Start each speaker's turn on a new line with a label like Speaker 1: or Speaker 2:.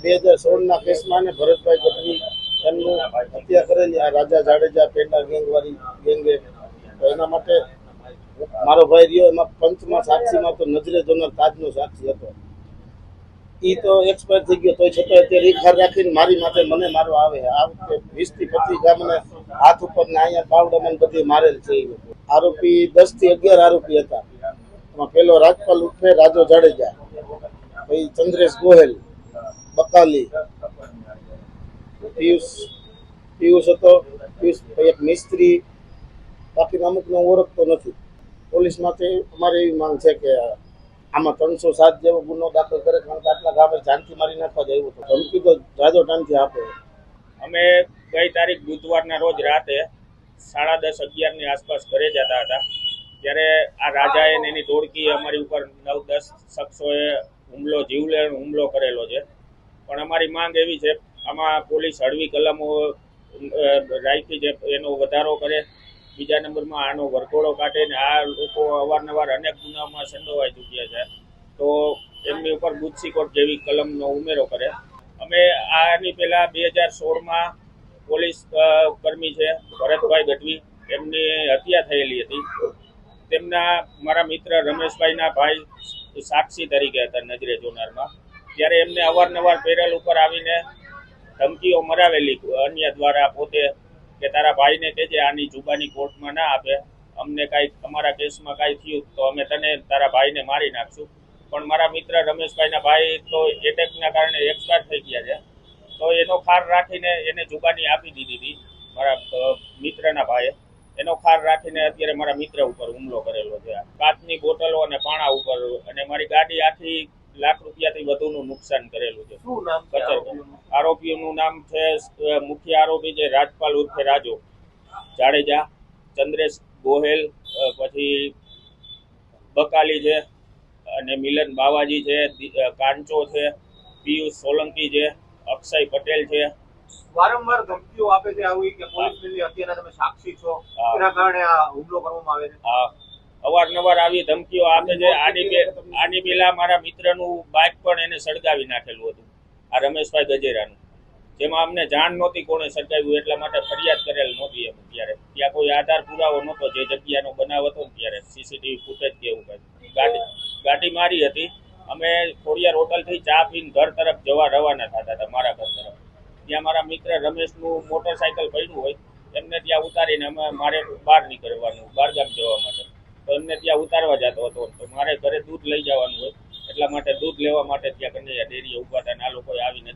Speaker 1: 2016 કેસમાં ને ભરતભાઈ ગઢવી તેમનું હત્યા કરેલી આ રાજા જાડેજા પેંડા ગેંગવાળી ગેંગે, તો એના માટે મારો ભાઈ રહ્યો એમાં પંચમાં સાક્ષીમાં તો નજરે જોનાર તાજનો સાક્ષી હતો. એ તો એક્સપાયર થઈ ગયો, તોય છતાં અત્યારે ઈખાર રાખીને મારી માથે મને મારવા આવે. આ વખતે 20 થી 25 ગામને હાથ ઉપર ને અહીંયા બાવડામાં બધી મારેલ છે. એ લોકો આરોપી 10 થી 11 આરોપી હતા. એમાં પેલો રાજપાલ ઉર્ફે રાજો જાડેજા, પછી ચંદ્રેશ ગોહેલ, બકાલી, પિયુષ હતો, એક મિસ્ત્રી, બાકીના અમુકને ઓળખતો નથી. પોલીસમાંથી અમારે એવી માંગ છે કે આમાં 307 જેવો ગુનો દાખલ કરે, કારણ કે આટલા ગામે જાનથી મારી નાખવા જ આવ્યું હતું. ધમકી તો જાજો ટાઈમથી આપે.
Speaker 2: અમે ગઈ તારીખ બુધવારના રોજ રાતે 10:30-11 ની આસપાસ ઘરે જતા હતા, ત્યારે આ રાજાએ એની ટોળકીએ અમારી ઉપર 9-10 શખ્સોએ જીવલેણ હુમલો કરેલો છે. પણ અમારી માંગ એવી છે, આમાં પોલીસ હળવી કલમો રાખી છે, એનો વધારો કરે. બીજા નંબરમાં આનો વરઘોડો કાઢે ને આ લોકો અવારનવાર અનેક ગુનામાં સંડોવાઈ ચૂક્યા છે, તો એમની ઉપર ગુજસીકોટ જેવી કલમનો ઉમેરો કરે. અમે આની પહેલા 2016માં પોલીસ કર્મી છે ભરતભાઈ ગઢવી, એમની હત્યા થયેલી હતી. તેમના મારા મિત્ર રમેશભાઈના ભાઈ સાક્ષી તરીકે હતા નજરે જોનારમાં. ત્યારે એમને અવારનવાર પેરેલ ઉપર આવીને ધમકીઓ મરાવેલી અન્ય દ્વારા, પોતે કે તારા ભાઈને કહેજે આની જુબાની કોર્ટમાં ના આપે, અમને કાંઈ અમારા કેસમાં કાંઈ થયું તો અમે તને તારા ભાઈને મારી નાખશું. પણ મારા મિત્ર રમેશભાઈના ભાઈ તો એટેકના કારણે એક્સપાયર થઈ ગયા છે, તો એનો ખાર રાખીને એને જુબાની આપી દીધી હતી મારા મિત્રના ભાઈએ. એનો ખાર રાખીને અત્યારે મારા મિત્ર ઉપર હુમલો કરેલો છે, કાચની બોટલો અને પાણા ઉપર, અને મારી ગાડી આખી લાખ રૂપિયાથી વધુનું નુકસાન કરેલું છે. આરોપીઓનું નામ છે, મુખ્ય આરોપી છે રાજપાલ ઉર્ફે રાજો જાડેજા, ચંદ્રેશ ગોહેલ, પછી બકાલી છે, અને મિલન બાવાજી છે, કાંચો છે, પિયુષ સોલંકી છે, અક્ષય પટેલ છે.
Speaker 3: વારંવાર ધમકીઓ આપે છે આવી કે પોલીસની હત્યાના તમે સાક્ષી છો, એના કારણે આ હુમલો કરવામાં આવે છે.
Speaker 2: હા, અવારનવાર આવી ધમકીઓ આપે છે. આની પહેલા મારા મિત્રનું બાઇક પણ એને સળગાવી નાખેલું હતું, આ રમેશભાઈ ગજેરાનું, જેમાં અમને જાણ નહોતી કોણે સળગાવ્યું, એટલા માટે ફરિયાદ કરેલ નહોતી. એમ ત્યારે ત્યાં કોઈ આધાર પુરાવો નહોતો, જે જગ્યાનો બનાવ હતો ને ત્યારે સીસીટીવી ફૂટેજ કે એવું કંઈ. ગાડી મારી હતી. અમે ખોડિયાર હોટલથી ચા પીને ઘર તરફ જવા રવાના થતા હતા, મારા ઘર તરફ. ત્યાં મારા મિત્ર રમેશનું મોટરસાયકલ પડ્યું હોય, એમને ત્યાં ઉતારીને મારે બહાર નીકળવાનું, બહારગામ જવા માટે, તો એમને ત્યાં ઉતારવા જતો હતો. તો મારે ઘરે દૂધ લઈ જવાનું હોય, એટલા માટે દૂધ લેવા માટે ત્યાં કનૈયા ડેરીએ ઉભા હતા, આ લોકોએ આવીને